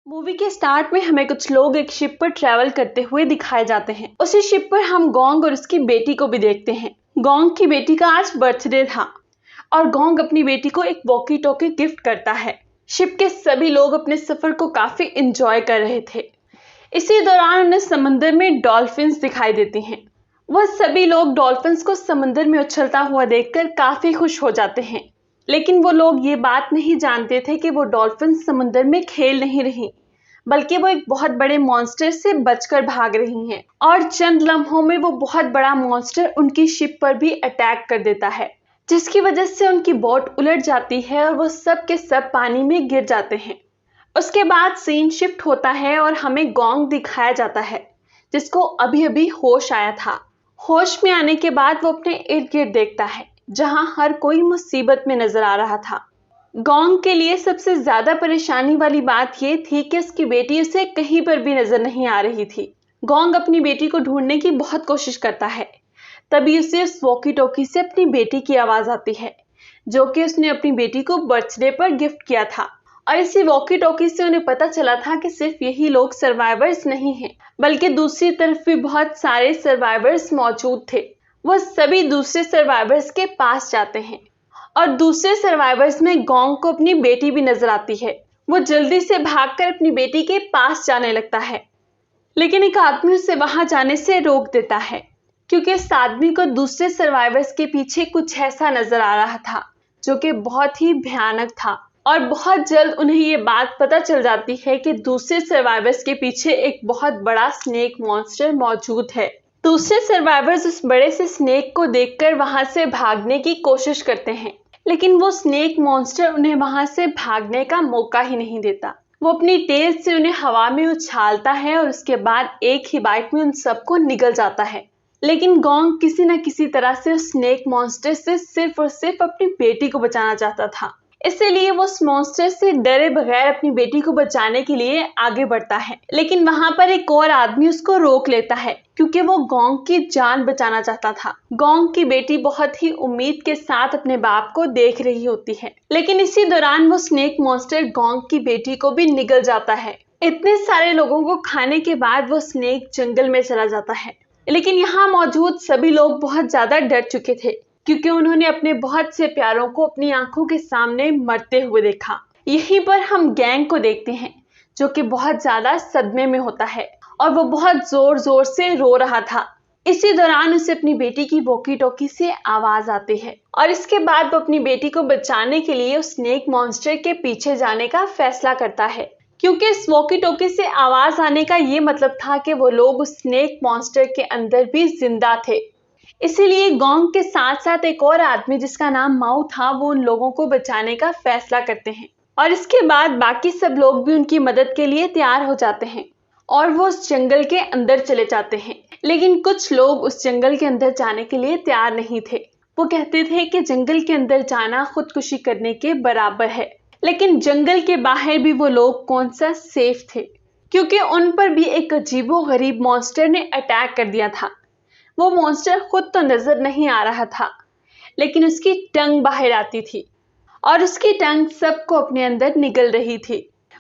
Movie के start में हमें कुछ लोग एक शिप पर ट्रैवल करते हुए दिखाए जाते हैं। उसी शिप पर हम गोंग और उसकी बेटी को भी देखते हैं। गोंग की बेटी का आज बर्थडे था और गोंग अपनी बेटी को एक वॉकी टॉकी गिफ्ट करता है। शिप के सभी लोग अपने सफर को काफी इंजॉय कर रहे थे। इसी दौरान उन्हें समंदर में डॉल्फिन्स दिखाई देती हैं। वह सभी लोग डॉल्फिन्स को समंदर में उछलता हुआ देखकर काफी खुश हो जाते हैं, लेकिन वो लोग ये बात नहीं जानते थे कि वो डॉल्फिन समंदर में खेल नहीं रही, बल्कि वो एक बहुत बड़े मॉन्स्टर से बचकर भाग रही हैं। और चंद लम्हों में वो बहुत बड़ा मॉन्स्टर उनकी शिप पर भी अटैक कर देता है, जिसकी वजह से उनकी बोट उलट जाती है और वो सब के सब पानी में गिर जाते हैं। उसके बाद सीन शिफ्ट होता है और हमें गोंग दिखाया जाता है, जिसको अभी अभी होश आया था। होश में आने के बाद वो अपने इर्द गिर्द देखता है, जहां हर कोई मुसीबत में नजर आ रहा था। गोंग के लिए सबसे ज्यादा परेशानी वाली बात ये थी कि उसकी बेटी उसे कहीं पर भी नजर नहीं आ रही थी। गोंग अपनी बेटी को ढूंढने की बहुत कोशिश करता है। तभी उसे उस वॉकी टॉकी से अपनी बेटी की आवाज आती है, जो कि उसने अपनी बेटी को बर्थडे पर गिफ्ट किया था। और इसी वॉकी टॉकी से उन्हें पता चला था कि सिर्फ यही लोग सर्वाइवर्स नहीं हैं, बल्कि दूसरी तरफ भी बहुत सारे सर्वाइवर्स मौजूद थे। वो सभी दूसरे सर्वाइवर्स के पास जाते हैं और दूसरे सर्वाइवर्स में गोंग को अपनी बेटी भी नजर आती है। वो जल्दी से भागकर अपनी बेटी के पास जाने लगता है, लेकिन एक आदमी उसे वहां जाने से रोक देता है, क्योंकि इस आदमी को दूसरे सर्वाइवर्स के पीछे कुछ ऐसा नजर आ रहा था जो कि बहुत ही भयानक था। और बहुत जल्द उन्हें ये बात पता चल जाती है कि दूसरे सर्वाइवर्स के पीछे एक बहुत बड़ा स्नेक मॉन्स्टर मौजूद है। दूसरे सर्वाइवर्स उस बड़े से स्नेक को देखकर वहां से भागने की कोशिश करते हैं, लेकिन वो स्नेक मॉन्स्टर उन्हें वहां से भागने का मौका ही नहीं देता। वो अपनी टेल से उन्हें हवा में उछालता है और उसके बाद एक ही बाइट में उन सबको निगल जाता है। लेकिन गोंग किसी न किसी तरह से उस स्नेक मॉन्स्टर से सिर्फ और सिर्फ अपनी बेटी को बचाना चाहता था। इसलिए वो उस मॉन्स्टर से डरे बगैर अपनी बेटी को बचाने के लिए आगे बढ़ता है। लेकिन वहां पर एक और आदमी उसको रोक लेता है, क्योंकि वो गोंग की जान बचाना चाहता था। गोंग की बेटी बहुत ही उम्मीद के साथ अपने बाप को देख रही होती है, लेकिन इसी दौरान वो स्नेक मॉन्स्टर गोंग की बेटी को भी निगल जाता है। इतने सारे लोगों को खाने के बाद वो स्नेक जंगल में चला जाता है। लेकिन यहाँ मौजूद सभी लोग बहुत ज्यादा डर चुके थे, क्योंकि उन्होंने अपने बहुत से प्यारों को अपनी आंखों के सामने मरते हुए देखा। यहीं पर हम गैंग को देखते हैं, जो कि बहुत ज्यादा सदमे में होता है और वो बहुत जोर जोर से रो रहा था। इसी दौरान उसे अपनी बेटी की वॉकी टॉकी से आवाज आती है और इसके बाद वो अपनी बेटी को बचाने के लिए उस स्नेक मॉन्स्टर के पीछे जाने का फैसला करता है, क्योंकि इस वॉकी टॉकी से आवाज आने का ये मतलब था कि वो लोग उस स्नेक मॉन्स्टर के अंदर भी जिंदा थे। इसीलिए गोंग के साथ साथ एक और आदमी जिसका नाम माऊ था, वो उन लोगों को बचाने का फैसला करते हैं और इसके बाद बाकी सब लोग भी उनकी मदद के लिए तैयार हो जाते हैं और वो उस जंगल के अंदर चले जाते हैं। लेकिन कुछ लोग उस जंगल के अंदर जाने के लिए तैयार नहीं थे। वो कहते थे कि जंगल के अंदर जाना खुदकुशी करने के बराबर है। लेकिन जंगल के बाहर भी वो लोग कौन सा सेफ थे, क्योंकि उन पर भी एक अजीबोगरीब मॉन्स्टर ने अटैक कर दिया था। वो मॉन्स्टर खुद तो नजर नहीं आ रहा था, लेकिन उसकी टंग बाहर आती थी और उसकी टंग सबको अपने अंदर निगल रही थी।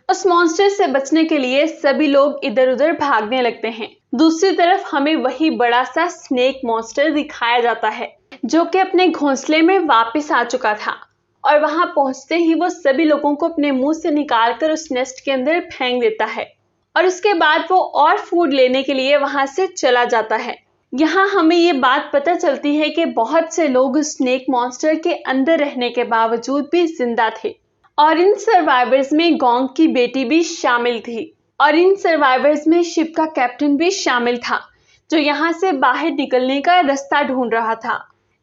उस मॉन्स्टर से बचने के लिए सभी लोग इधर उधर भागने लगते हैं। दूसरी तरफ हमें वही बड़ा सा स्नेक मॉन्स्टर दिखाया जाता है, जो कि अपने घोंसले में वापस आ चुका था और वहां पहुंचते ही वो सभी लोगों को अपने मुंह से निकालकर उस नेस्ट के अंदर फेंक देता है और उसके बाद वो और फूड लेने के लिए वहां से चला जाता है। यहाँ हमें ये बात पता चलती है कि बहुत से लोग स्नेक मॉन्स्टर के अंदर रहने के बावजूद भी जिंदा थे और इन सर्वाइवर्स में गोंग की बेटी भी शामिल थी और इन सर्वाइवर्स में शिप का कैप्टन भी शामिल था, जो यहाँ से बाहर निकलने का रास्ता ढूंढ रहा था।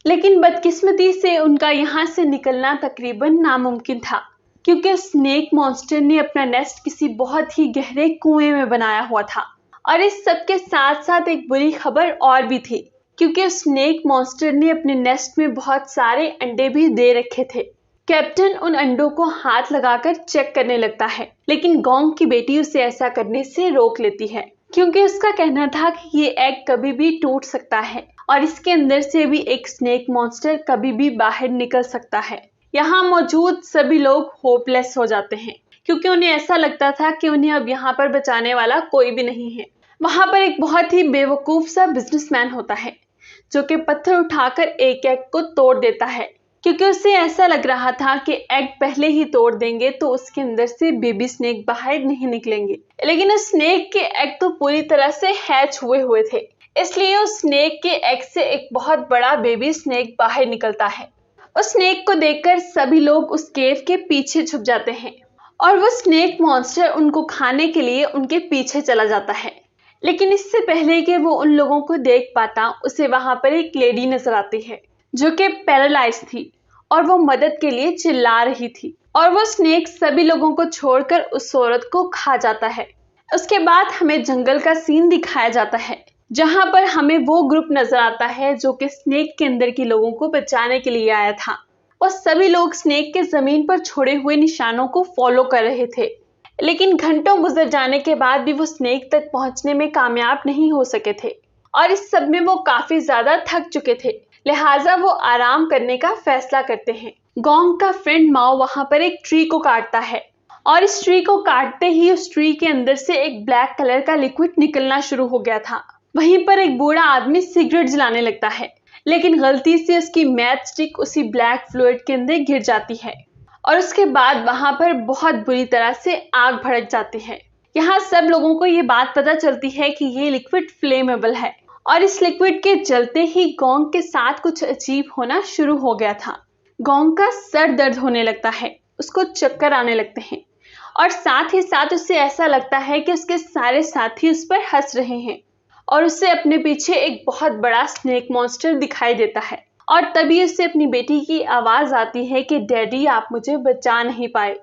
लेकिन बदकिस्मती से उनका यहाँ से निकलना तकरीबन नामुमकिन था, क्योंकि स्नेक मॉन्स्टर ने अपना नेस्ट किसी बहुत ही गहरे कुएं में बनाया हुआ था। और इस सब के साथ साथ एक बुरी खबर और भी थी, क्योंकि स्नेक मॉन्स्टर ने अपने नेस्ट में बहुत सारे अंडे भी दे रखे थे। कैप्टन उन अंडों को हाथ लगाकर चेक करने लगता है, लेकिन गोंग की बेटी उसे ऐसा करने से रोक लेती है, क्योंकि उसका कहना था कि ये एग कभी भी टूट सकता है और इसके अंदर से भी एक स्नेक मॉन्स्टर कभी भी बाहर निकल सकता है। यहाँ मौजूद सभी लोग होपलेस हो जाते हैं, क्योंकि उन्हें ऐसा लगता था कि उन्हें अब यहाँ पर बचाने वाला कोई भी नहीं है। वहां पर एक बहुत ही बेवकूफ सा बिजनेसमैन होता है जो कि पत्थर उठाकर एक एग को तोड़ देता है, क्योंकि उसे ऐसा लग रहा था कि एग पहले ही तोड़ देंगे तो उसके अंदर से बेबी स्नेक बाहर नहीं निकलेंगे। लेकिन उस स्नेक के एग तो पूरी तरह से हैच हुए थे, इसलिए उस स्नेक के एग से एक बहुत बड़ा बेबी स्नेक बाहर निकलता है। उस स्नेक को देखकर सभी लोग उस केव के पीछे छुप जाते हैं और वो स्नेक मॉन्स्टर उनको खाने के लिए उनके पीछे चला जाता है। लेकिन इससे पहले कि वो उन लोगों को देख पाता, उसे वहां पर एक लेडी नजर आती है जो कि पैरालाइज थी और वो मदद के लिए चिल्ला रही थी, और वो स्नेक सभी लोगों को छोड़कर उस औरत को खा जाता है। उसके बाद हमें जंगल का सीन दिखाया जाता है जहां पर हमें वो ग्रुप नजर आता है जो कि स्नेक के अंदर के लोगों को बचाने के लिए आया था। और सभी लोग स्नेक के जमीन पर छोड़े हुए निशानों को फॉलो कर रहे थे, लेकिन घंटों गुजर जाने के बाद भी वो स्नेक तक पहुंचने में कामयाब नहीं हो सके थे और इस सब में वो काफी ज्यादा थक चुके थे, लिहाजा वो आराम करने का फैसला करते हैं। गोंग का फ्रेंड माओ वहां पर एक ट्री को काटता है और इस ट्री को काटते ही उस ट्री के अंदर से एक ब्लैक कलर का लिक्विड निकलना शुरू हो गया था। वहीं पर एक बूढ़ा आदमी सिगरेट जलाने लगता है, लेकिन गलती से उसकी मैच स्टिक उसी ब्लैक फ्लूइड के अंदर गिर जाती है और उसके बाद वहां पर बहुत बुरी तरह से आग भड़क जाती है। यहाँ सब लोगों को ये बात पता चलती है कि ये लिक्विड फ्लेमेबल है और इस लिक्विड के जलते ही गोंग के साथ कुछ अजीब होना शुरू हो गया था। गोंग का सर दर्द होने लगता है, उसको चक्कर आने लगते हैं और साथ ही साथ उसे ऐसा लगता है कि उसके सारे साथी उस पर हंस रहे हैं और उसे अपने पीछे एक बहुत बड़ा स्नेक मॉन्स्टर दिखाई देता है। और तभी उससे अपनी बेटी की आवाज आती है कि डैडी आप मुझे बचा नहीं पाए,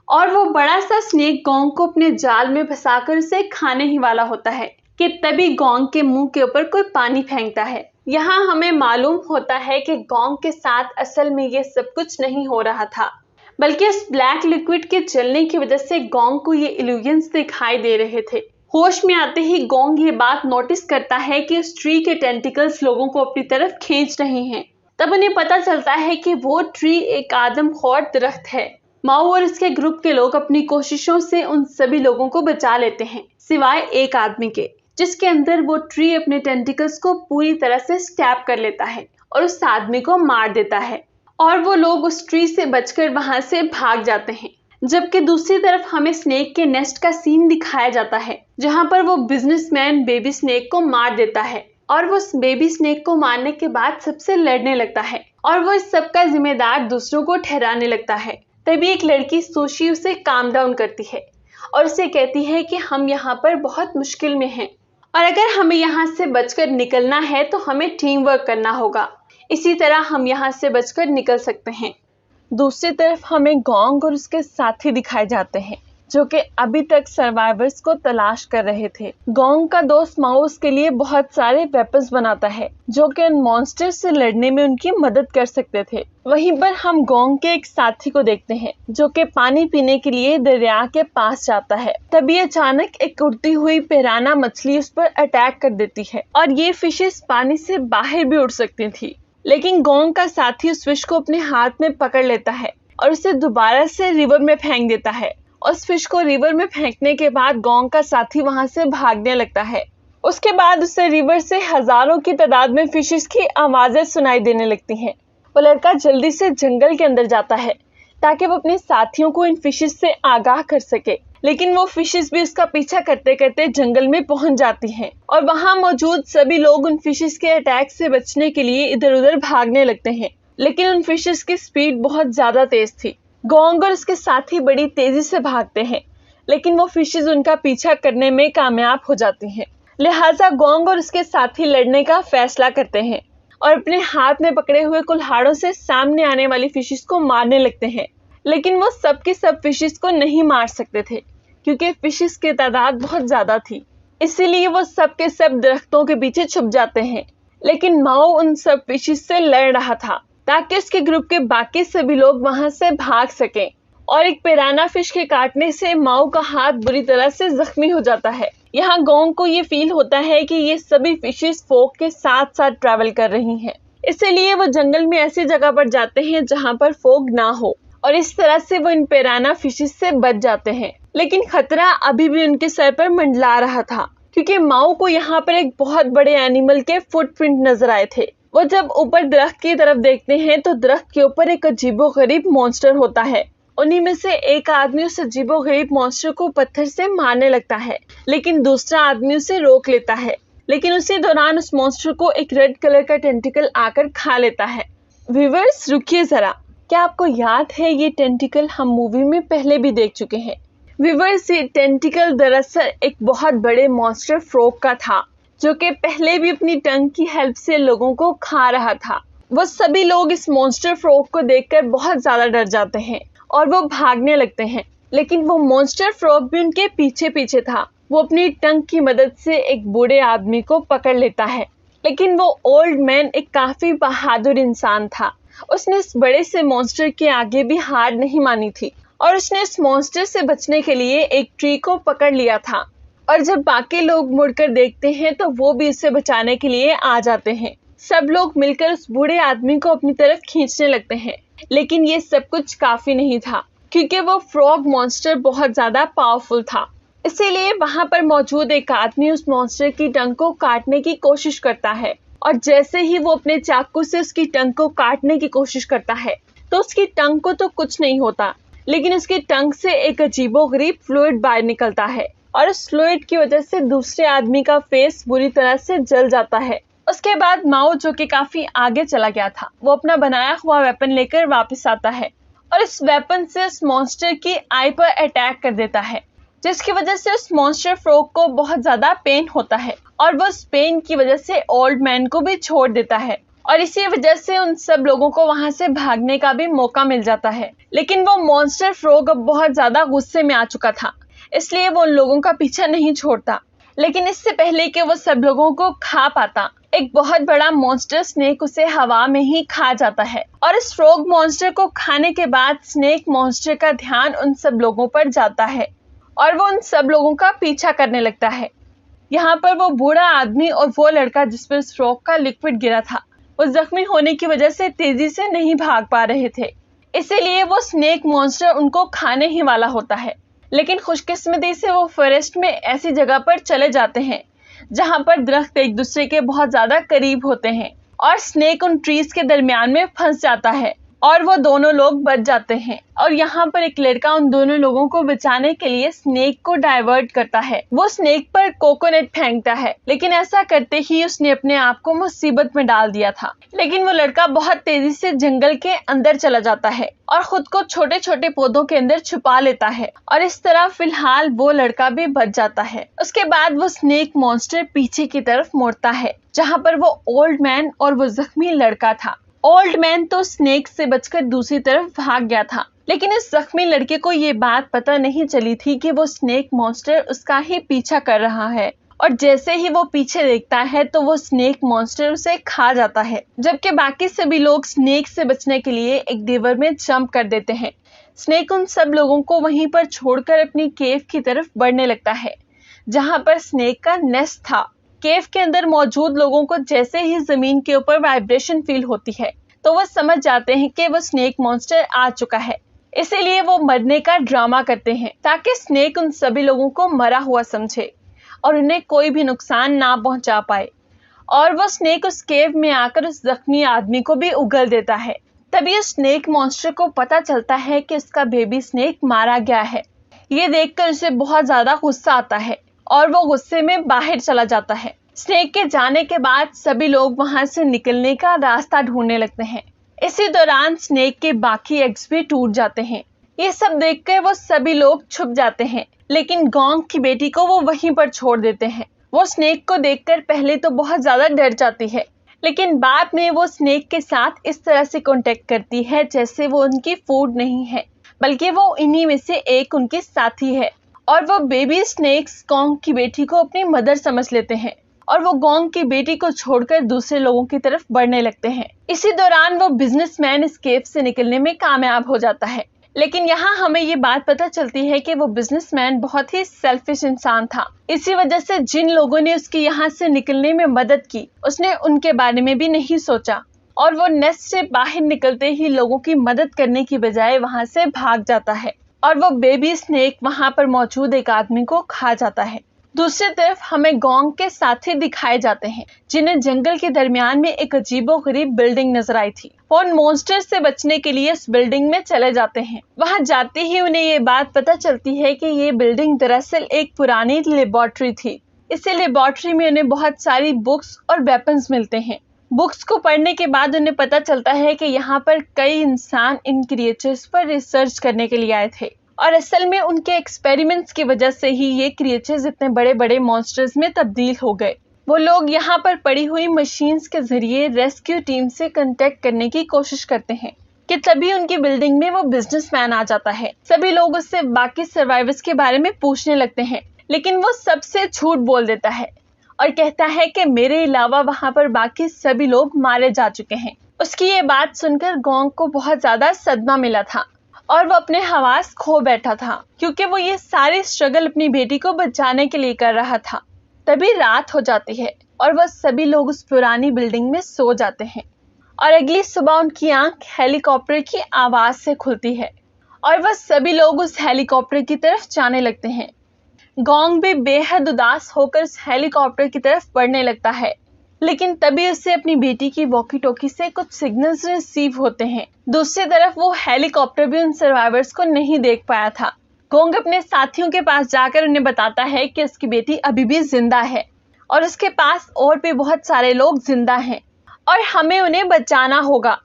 और वो बड़ा सा स्नेक गोंग को अपने जाल में फंसाकर उसे खाने ही वाला होता है कि तभी गोंग के मुंह के ऊपर कोई पानी फेंकता है। यहाँ हमें मालूम होता है कि गोंग के साथ असल में ये सब कुछ नहीं हो रहा था, बल्कि उस ब्लैक लिक्विड के जलने की वजह से गोंग को ये इल्यूजन्स दिखाई दे रहे थे। होश में आते ही गोंग ये बात नोटिस करता है कि उस ट्री के टेंटिकल्स लोगों को अपनी तरफ खींच रहे हैं। तब उन्हें पता चलता है कि वो ट्री एक आदमखोर दरख्त है। माओ और उसके ग्रुप के लोग अपनी कोशिशों से उन सभी लोगों को बचा लेते हैं, सिवाय एक आदमी के, जिसके अंदर वो ट्री अपने टेंटिकल्स को पूरी तरह से स्टैब कर लेता है और उस आदमी को मार देता है और वो लोग उस ट्री से बचकर वहां से भाग जाते हैं। जबकि दूसरी तरफ हमें स्नेक के नेस्ट का सीन दिखाया जाता है जहां पर वो बिजनेसमैन बेबी स्नेक को मार देता है और वो उस बेबी स्नेक को मारने के बाद सबसे लड़ने लगता है और वो इस सब का जिम्मेदार दूसरों को ठहराने लगता है। तभी एक लड़की सोशी उसे काम डाउन करती है और उसे कहती है कि हम यहाँ पर बहुत मुश्किल में हैं और अगर हमें यहाँ से बचकर निकलना है तो हमें टीम वर्क करना होगा, इसी तरह हम यहाँ से बचकर निकल सकते हैं। दूसरी तरफ हमें गोंग और उसके साथी दिखाए जाते हैं जो कि अभी तक सर्वाइवर्स को तलाश कर रहे थे। गोंग का दोस्त माओ उसके लिए बहुत सारे वेपन्स बनाता है जो कि उन मॉन्स्टर से लड़ने में उनकी मदद कर सकते थे। वहीं पर हम गोंग के एक साथी को देखते हैं जो कि पानी पीने के लिए दरिया के पास जाता है। तभी अचानक एक उड़ती हुई पिराना मछली उस पर अटैक कर देती है और ये फिशेस पानी से बाहर भी उड़ सकती थी, लेकिन गोंग का साथी उस फिश को अपने हाथ में पकड़ लेता है और उसे दोबारा से रिवर में फेंक देता है। उस फिश को रिवर में फेंकने के बाद गोंग का साथी वहां से भागने लगता है। उसके बाद उसे रिवर से हजारों की तादाद में फिशेस की आवाजें सुनाई देने लगती हैं। वो लड़का जल्दी से जंगल के अंदर जाता है ताकि वो अपने साथियों को इन फिशेस से आगाह कर सके, लेकिन वो फिशेस भी उसका पीछा करते करते जंगल में पहुंच जाती हैं और वहां मौजूद सभी लोग उन फिशेस के अटैक से बचने के लिए इधर उधर भागने लगते हैं, लेकिन उन फिशेस की स्पीड बहुत ज्यादा तेज थी। गोंग और उसके साथी बड़ी तेजी से भागते हैं, लेकिन वो फिशेस उनका पीछा करने में कामयाब हो जाती हैं। लिहाजा गोंग और उसके साथी लड़ने का फैसला करते हैं और अपने हाथ में पकड़े हुए कुल्हाड़ों से सामने आने वाली फिशेस को मारने लगते हैं, लेकिन वो सबके सब फिशेस को नहीं मार सकते थे क्योंकि फिशेस की तादाद बहुत ज्यादा थी। इसीलिए वो सब के सब दरख्तों के पीछे छुप जाते हैं, लेकिन माओ उन सब फिशेस से लड़ रहा था ताकि उसके ग्रुप के बाकी सभी लोग वहां से भाग सकें। और एक पिराना फिश के काटने से माओ का हाथ बुरी तरह से जख्मी हो जाता है। यहाँ गोंग को ये फील होता है कि ये सभी फिशेस फोक के साथ साथ ट्रैवल कर रही हैं, इसीलिए वो जंगल में ऐसी जगह पर जाते हैं जहाँ पर फोग ना हो और इस तरह से वो इन पिराना फिशेस से बच जाते हैं। लेकिन खतरा अभी भी उनके सर पर मंडला रहा था, क्योंकि माओ को यहाँ पर एक बहुत बड़े एनिमल के फुटप्रिंट नजर आए थे। वो जब ऊपर दरख्त की तरफ देखते हैं तो दरख्त के ऊपर एक अजीबोगरीब मॉन्स्टर होता है। उन्हीं में से एक आदमी उस अजीबोगरीब मॉन्स्टर को पत्थर से मारने लगता है, लेकिन दूसरा आदमी उसे रोक लेता है। लेकिन उसी दौरान उस मॉन्स्टर को एक रेड कलर का टेंटिकल आकर खा लेता है। व्यूअर्स रुकिए जरा, क्या आपको याद है ये टेंटिकल हम मूवी में पहले भी देख चुके हैं। व्यूअर्स, ये टेंटिकल दरअसल एक बहुत बड़े मॉन्स्टर फ्रॉग का था, जो कि पहले भी अपनी टंग की हेल्प से लोगों को खा रहा था। वो सभी लोग इस मॉन्स्टर फ्रॉग को देखकर बहुत ज्यादा डर जाते हैं और वो भागने लगते हैं। लेकिन वो मॉन्स्टर फ्रॉग भी उनके पीछे पीछे था। वो अपनी टंग की मदद से एक बूढ़े आदमी को पकड़ लेता है। लेकिन वो ओल्ड मैन एक काफी बहादुर इंसान था। उसने इस बड़े से मॉन्स्टर के आगे भी हार नहीं मानी थी और उसने इस मॉन्स्टर से बचने के लिए एक ट्री को पकड़ लिया था। और जब बाकी लोग मुड़कर देखते हैं तो वो भी उसे बचाने के लिए आ जाते हैं। सब लोग मिलकर उस बूढ़े आदमी को अपनी तरफ खींचने लगते हैं। लेकिन ये सब कुछ काफी नहीं था, क्योंकि वो फ्रॉग मॉन्स्टर बहुत ज्यादा पावरफुल था। इसीलिए वहां पर मौजूद एक आदमी उस मॉन्स्टर की टंग को काटने की कोशिश करता है। और जैसे ही वो अपने चाकू से उसकी टंग को काटने की कोशिश करता है तो उसकी टंग को तो कुछ नहीं होता, लेकिन उसकी टंग से एक अजीबोगरीब फ्लूइड बाहर निकलता है और उस फ्लूइड की वजह से दूसरे आदमी का फेस बुरी तरह से जल जाता है। उसके बाद माओ, जो कि काफी आगे चला गया था, वो अपना बनाया हुआ वेपन लेकर वापस आता है और इस वेपन से उस मॉन्स्टर की आई पर अटैक कर देता है, जिसकी वजह से उस मॉन्स्टर फ्रॉग को बहुत ज्यादा पेन होता है और वो उस पेन की वजह से ओल्ड मैन को भी छोड़ देता है। और इसी वजह से उन सब लोगों को वहां से भागने का भी मौका मिल जाता है। लेकिन वो मॉन्स्टर फ्रॉग अब बहुत ज्यादा गुस्से में आ चुका था, इसलिए वो उन लोगों का पीछा नहीं छोड़ता। लेकिन इससे पहले कि वो सब लोगों को खा पाता, एक बहुत बड़ा मॉन्स्टर स्नेक उसे हवा में ही खा जाता है। और इस फ्रॉग मॉन्स्टर को खाने के बाद स्नेक मॉन्स्टर का ध्यान उन सब लोगों पर जाता है और वो उन सब लोगों का पीछा करने लगता है। यहाँ पर वो बूढ़ा आदमी और वो लड़का जिस पर उस फ्रॉग का लिक्विड गिरा था, वो जख्मी होने की वजह से तेजी से नहीं भाग पा रहे थे। इसीलिए वो स्नेक मॉन्स्टर उनको खाने ही वाला होता है। लेकिन खुशकिस्मती से वो फॉरेस्ट में ऐसी जगह पर चले जाते हैं जहाँ पर दरख्त एक दूसरे के बहुत ज्यादा करीब होते हैं और स्नेक उन ट्रीज के दरमियान में फंस जाता है और वो दोनों लोग बच जाते हैं। और यहाँ पर एक लड़का उन दोनों लोगों को बचाने के लिए स्नेक को डाइवर्ट करता है। वो स्नेक पर कोकोनट फेंकता है, लेकिन ऐसा करते ही उसने अपने आप को मुसीबत में डाल दिया था। लेकिन वो लड़का बहुत तेजी से जंगल के अंदर चला जाता है और खुद को छोटे छोटे पौधों के अंदर छुपा लेता है और इस तरह फिलहाल वो लड़का भी बच जाता है। उसके बाद वो स्नेक मॉन्स्टर पीछे की तरफ मुड़ता है, जहाँ पर वो ओल्ड मैन और वो जख्मी लड़का था। ओल्ड मैन तो स्नेक से बचकर दूसरी तरफ भाग गया था, लेकिन इस जख्मी लड़के को ये बात पता नहीं चली थी कि वो स्नेक मॉन्स्टर उसका ही पीछा कर रहा है। और जैसे ही वो पीछे देखता है तो वो स्नेक मॉन्स्टर उसे खा जाता है, जबकि बाकी सभी लोग स्नेक से बचने के लिए एक डिवर में जंप कर देते हैं। स्नेक उन सब लोगों को वहीं पर छोड़कर अपनी केव की तरफ बढ़ने लगता है, जहाँ पर स्नेक का नेस्ट था। केव के अंदर मौजूद लोगों को जैसे ही जमीन के ऊपर वाइब्रेशन फील होती है तो वो समझ जाते हैं कि वो स्नेक मॉन्स्टर आ चुका है। इसीलिए वो मरने का ड्रामा करते हैं ताकि स्नेक उन सभी लोगों को मरा हुआ समझे और उन्हें कोई भी नुकसान ना पहुंचा पाए। और वो स्नेक उस केव में आकर उस जख्मी आदमी को भी उगल देता है। तभी उस स्नेक मॉन्स्टर को पता चलता है कि उसका बेबी स्नेक मारा गया है। ये देखकर उसे बहुत ज्यादा गुस्सा आता है और वो गुस्से में बाहर चला जाता है। स्नेक के जाने के बाद सभी लोग वहां से निकलने का रास्ता ढूंढने लगते हैं। इसी दौरान स्नेक के बाकी एग्स भी टूट जाते हैं। ये सब देखकर वो सभी लोग छुप जाते हैं, लेकिन गोंग की बेटी को वो वहीं पर छोड़ देते हैं। वो स्नेक को देखकर पहले तो बहुत ज्यादा डर जाती है, लेकिन बाद में वो स्नेक के साथ इस तरह से कांटेक्ट करती है जैसे वो उनकी फूड नहीं है, बल्कि वो इन्हीं में से एक उनके साथी है। और वो बेबी स्नेक्स गोंग की बेटी को अपनी मदर समझ लेते हैं और वो गोंग की बेटी को छोड़कर दूसरे लोगों की तरफ बढ़ने लगते हैं। इसी दौरान वो बिजनेसमैन इस केव से निकलने में कामयाब हो जाता है। लेकिन यहाँ हमें ये बात पता चलती है कि वो बिजनेसमैन बहुत ही सेल्फिश इंसान था। इसी वजह से जिन लोगों ने उसकी यहाँ से निकलने में मदद की, उसने उनके बारे में भी नहीं सोचा। और वो नेस्ट से बाहर निकलते ही लोगों की मदद करने की बजाय वहां से भाग जाता है और वो बेबी स्नेक वहां पर मौजूद एक आदमी को खा जाता है। दूसरी तरफ हमें गोंग के साथी दिखाए जाते हैं जिन्हें जंगल के दरमियान में एक अजीबोगरीब बिल्डिंग नजर आई थी। वो उन मॉन्स्टर से बचने के लिए उस बिल्डिंग में चले जाते हैं। वहां जाते ही उन्हें ये बात पता चलती है कि ये बिल्डिंग दरअसल एक पुरानी लेबोरेटरी थी। इसी लेबोरेटरी में उन्हें बहुत सारी बुक्स और वेपन्स मिलते हैं। बुक्स को पढ़ने के बाद उन्हें पता चलता है कि यहाँ पर कई इंसान इन क्रिएचर्स पर रिसर्च करने के लिए आए थे और असल में उनके एक्सपेरिमेंट्स की वजह से ही ये क्रिएचर्स इतने बड़े बड़े मॉन्स्टर्स में तब्दील हो गए। वो लोग यहाँ पर पड़ी हुई मशीन्स के जरिए रेस्क्यू टीम से कांटेक्ट करने की कोशिश करते हैं कि तभी उनकी बिल्डिंग में वो बिजनेसमैन आ जाता है। सभी लोग उससे बाकी सर्वाइवर्स के बारे में पूछने लगते हैं लेकिन वो सबसे झूठ बोल देता है और कहता है कि मेरे अलावा वहां पर बाकी सभी लोग मारे जा चुके हैं। उसकी ये बात सुनकर गोंग को बहुत ज्यादा सदमा मिला था और वो अपने हवास खो बैठा था क्योंकि वो ये सारी स्ट्रगल अपनी बेटी को बचाने के लिए कर रहा था। तभी रात हो जाती है और वह सभी लोग उस पुरानी बिल्डिंग में सो जाते हैं और अगली सुबह उनकी आंख हेलीकॉप्टर की आवाज से खुलती है और वह सभी लोग उस हेलीकॉप्टर की तरफ जाने लगते हैं। गोंग भी बेहद उदास होकर उस हेलीकॉप्टर की तरफ बढ़ने लगता है लेकिन तभी उससे अपनी बेटी की वॉकी टॉकी से कुछ सिग्नल्स रिसीव होते हैं। दूसरी तरफ वो हेलीकॉप्टर भी उन सर्वाइवर्स को नहीं देख पाया था। गोंग अपने साथियों के पास जाकर उन्हें बताता है कि उसकी बेटी अभी भी जिंदा है और उसके पास और भी बहुत सारे लोग जिंदा हैं और हमें उन्हें बचाना होगा।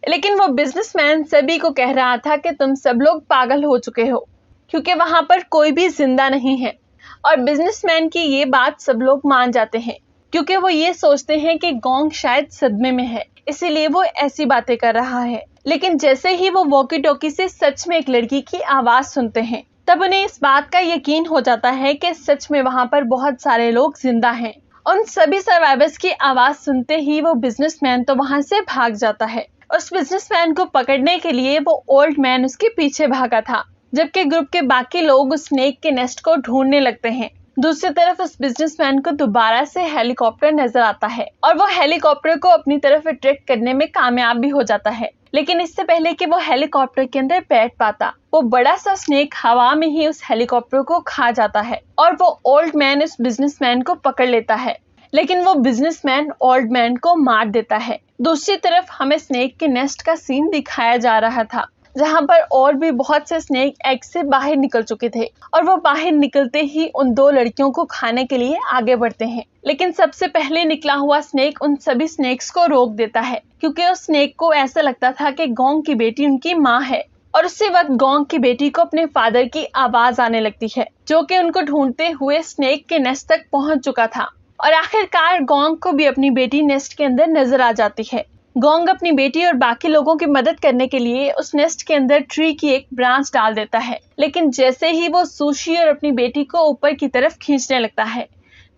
लेकिन वो बिजनेसमैन सभी को कह रहा था कि तुम सब लोग पागल हो चुके हो क्योंकि वहां पर कोई भी जिंदा नहीं है। और बिजनेसमैन की ये बात सब लोग मान जाते हैं क्योंकि वो ये सोचते हैं कि गोंग शायद सदमे में है इसीलिए वो ऐसी बातें कर रहा है। लेकिन जैसे ही वो वॉकी टॉकी से सच में एक लड़की की आवाज सुनते हैं तब उन्हें इस बात का यकीन हो जाता है कि सच में वहां पर बहुत सारे लोग जिंदा हैं। उन सभी सर्वाइवर्स की आवाज सुनते ही वो बिजनेसमैन तो वहां से भाग जाता है। उस बिजनेसमैन को पकड़ने के लिए वो ओल्ड मैन उसके पीछे भागा था जबकि ग्रुप के बाकी लोग उस स्नेक के नेस्ट को ढूंढने लगते हैं। दूसरी तरफ उस बिजनेसमैन को दोबारा से हेलीकॉप्टर नजर आता है और वो हेलीकॉप्टर को अपनी तरफ अट्रैक्ट करने में कामयाब भी हो जाता है। लेकिन इससे पहले कि वो हेलीकॉप्टर के अंदर बैठ पाता वो बड़ा सा स्नेक हवा में ही उस हेलीकॉप्टर को खा जाता है और वो ओल्ड मैन उस बिजनेसमैन को पकड़ लेता है लेकिन वो बिजनेसमैन ओल्ड मैन को मार देता है। दूसरी तरफ हमें स्नेक के नेस्ट का सीन दिखाया जा रहा था जहां पर और भी बहुत से स्नेक एग से बाहर निकल चुके थे और वो बाहर निकलते ही उन दो लड़कियों को खाने के लिए आगे बढ़ते हैं। लेकिन सबसे पहले निकला हुआ स्नेक उन सभी स्नेक्स को रोक देता है क्योंकि उस स्नेक को ऐसा लगता था कि गोंग की बेटी उनकी माँ है और उसी वक्त गोंग की बेटी को अपने फादर की आवाज आने लगती है जो कि उनको ढूंढते हुए स्नेक के नेस्ट तक पहुंच चुका था और आखिरकार गोंग को भी अपनी बेटी नेस्ट के अंदर नजर आ जाती है। गोंग अपनी बेटी और बाकी लोगों की मदद करने के लिए उस नेस्ट के अंदर ट्री की एक ब्रांच डाल देता है लेकिन जैसे ही वो सुशी और अपनी बेटी को ऊपर की तरफ खींचने लगता है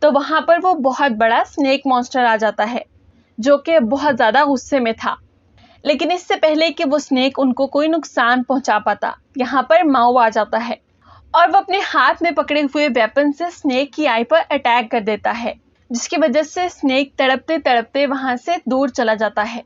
तो वहां पर वो बहुत बड़ा स्नेक मॉन्स्टर आ जाता है जो कि बहुत ज्यादा गुस्से में था। लेकिन इससे पहले कि वो स्नेक उनको कोई नुकसान पहुंचा पाता यहाँ पर माओ आ जाता है और वो अपने हाथ में पकड़े हुए वेपन से स्नेक की आई पर अटैक कर देता है जिसकी वजह से स्नेक तड़पते तड़पते वहां से दूर चला जाता है।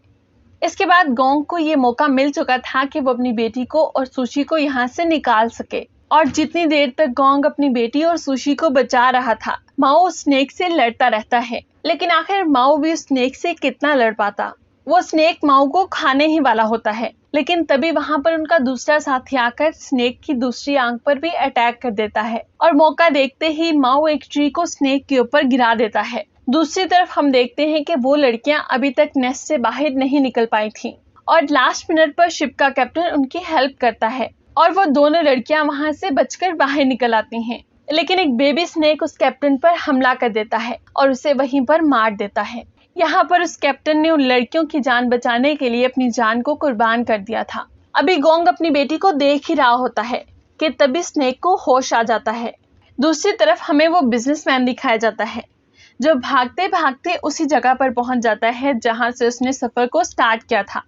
इसके बाद गोंग को ये मौका मिल चुका था कि वो अपनी बेटी को और सुशी को यहाँ से निकाल सके और जितनी देर तक गोंग अपनी बेटी और सुशी को बचा रहा था माओ उस स्नेक से लड़ता रहता है। लेकिन आखिर माओ भी उस स्नेक से कितना लड़ पाता। वो स्नेक माओ को खाने ही वाला होता है लेकिन तभी वहां पर उनका दूसरा साथी आकर स्नेक की दूसरी आंख पर भी अटैक कर देता है और मौका देखते ही माओ एक ट्री को स्नेक के ऊपर गिरा देता है। दूसरी तरफ हम देखते हैं कि वो लड़कियां अभी तक नेस्ट से बाहर नहीं निकल पाई थीं और लास्ट मिनट पर शिप का कैप्टन उनकी हेल्प करता है और वो दोनों लड़कियां वहां से बचकर बाहर निकल आती हैं। लेकिन एक बेबी स्नेक उस कैप्टन पर हमला कर देता है और उसे वहीं पर मार देता है। यहाँ पर उस कैप्टन ने उन लड़कियों की जान बचाने के लिए अपनी जान को कुर्बान कर दिया था। अभी गोंग अपनी बेटी को देख ही रहा होता है कि तभी स्नेक को होश आ जाता है। दूसरी तरफ हमें वो बिजनेसमैन दिखाया जाता है जो भागते भागते उसी जगह पर पहुंच जाता है जहां से उसने सफर को स्टार्ट किया था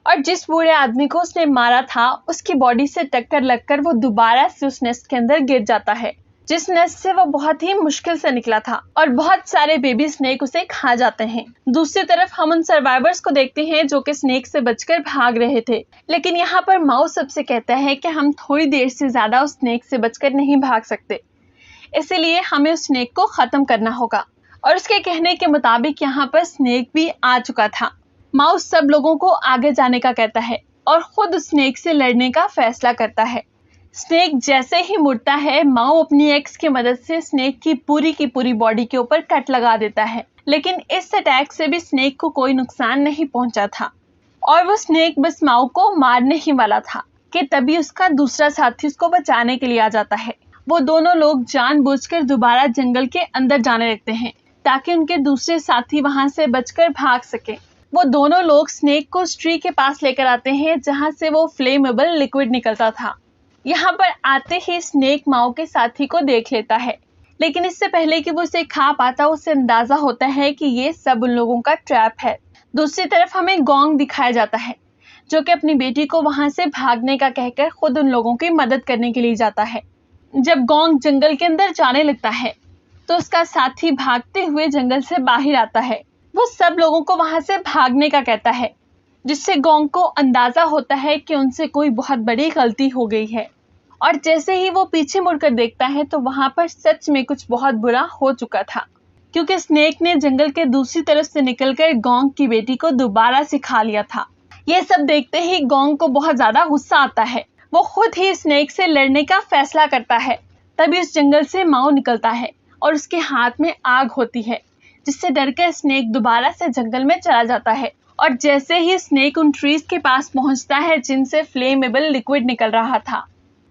और जिस बूढ़े आदमी को उसने मारा था उसकी बॉडी से टक्कर लगकर वो दोबारा से उस नेस्ट के अंदर गिर जाता है जिस नेस्ट से वो बहुत ही मुश्किल से निकला था और बहुत सारे बेबी स्नेक उसे खा जाते हैं। दूसरी तरफ हम उन सर्वाइवर्स को देखते हैं जो कि स्नेक से बचकर भाग रहे थे, लेकिन यहाँ पर माउस सबसे कहता है कि हम थोड़ी देर से ज्यादा उस स्नेक से बचकर नहीं भाग सकते, इसीलिए हमें उस स्नेक को खत्म करना होगा। और उसके कहने के मुताबिक यहाँ पर स्नेक भी आ चुका था। माउस सब लोगों को आगे जाने का कहता है और खुद स्नेक से लड़ने का फैसला करता है। स्नेक जैसे ही मुड़ता है, माओ अपनी एक्स की मदद से स्नेक की पूरी बॉडी के ऊपर कट लगा देता है, लेकिन इस अटैक से भी स्नेक को कोई नुकसान नहीं पहुंचा था और वो स्नेक बस माओ को मारने ही वाला था कि तभी उसका दूसरा साथी उसको बचाने के लिए आ जाता है। वो दोनों लोग जानबूझकर दोबारा जंगल के अंदर जाने लगते हैं ताकि उनके दूसरे साथी वहां से बचकर भाग सके। वो दोनों लोग स्नेक को उस ट्री के पास लेकर आते हैं जहां से वो फ्लेमेबल लिक्विड निकलता था। यहाँ पर आते ही स्नेक माओ के साथी को देख लेता है, लेकिन इससे पहले कि वो उसे खा पाता उसे अंदाजा होता है कि ये सब उन लोगों का ट्रैप है। दूसरी तरफ हमें गोंग दिखाया जाता है जो कि अपनी बेटी को वहां से भागने का कहकर खुद उन लोगों की मदद करने के लिए जाता है। जब गोंग जंगल के अंदर जाने लगता है तो उसका साथी भागते हुए जंगल से बाहर आता है। वो सब लोगों को वहां से भागने का कहता है, जिससे गोंग को अंदाजा होता है कि उनसे कोई बहुत बड़ी गलती हो गई है। और जैसे ही वो पीछे मुड़कर देखता है तो वहां पर सच में कुछ बहुत बुरा हो चुका था, क्योंकि स्नेक ने जंगल के दूसरी तरफ से निकलकर गोंग की बेटी को दोबारा से खा लिया था। ये सब देखते ही गोंग को बहुत ज्यादा गुस्सा आता है। वो खुद ही स्नेक से लड़ने का फैसला करता है। तभी उस जंगल से माओ निकलता है और उसके हाथ में आग होती है, जिससे डरकर स्नेक दोबारा से जंगल में चला जाता है। और जैसे ही स्नेक उन ट्रीज के पास पहुंचता है जिनसे फ्लेमेबल लिक्विड निकल रहा था,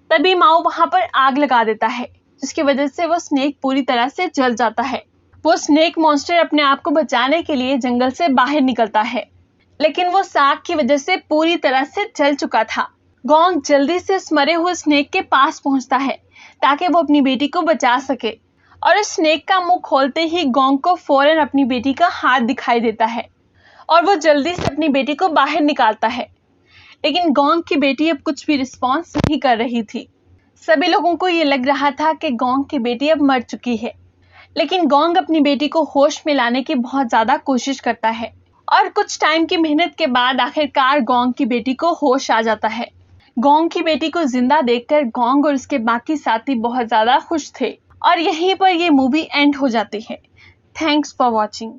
तभी माओ वहां पर आग लगा देता है, जिसकी वजह से वो स्नेक पूरी तरह से जल जाता है। वो स्नेक मॉन्स्टर अपने आप को बचाने के लिए जंगल से बाहर निकलता है, लेकिन वो साग की वजह से पूरी तरह से जल चुका था। गोंग जल्दी से उस मरे हुए स्नेक के पास पहुंचता है ताकि वो अपनी बेटी को बचा सके, और उस स्नेक का मुंह खोलते ही गोंग को फौरन अपनी बेटी का हाथ दिखाई देता है और वो जल्दी से अपनी बेटी को बाहर निकालता है। लेकिन गोंग की बेटी अब कुछ भी रिस्पॉन्स नहीं कर रही थी। सभी लोगों को ये लग रहा था कि गोंग की बेटी अब मर चुकी है, लेकिन गोंग अपनी बेटी को होश में लाने की बहुत ज्यादा कोशिश करता है और कुछ टाइम की मेहनत के बाद आखिरकार गोंग की बेटी को होश आ जाता है। गोंग की बेटी को जिंदा देखकर गोंग और उसके बाकी साथी बहुत ज्यादा खुश थे और यहीं पर ये मूवी एंड हो जाती है। Thanks for watching.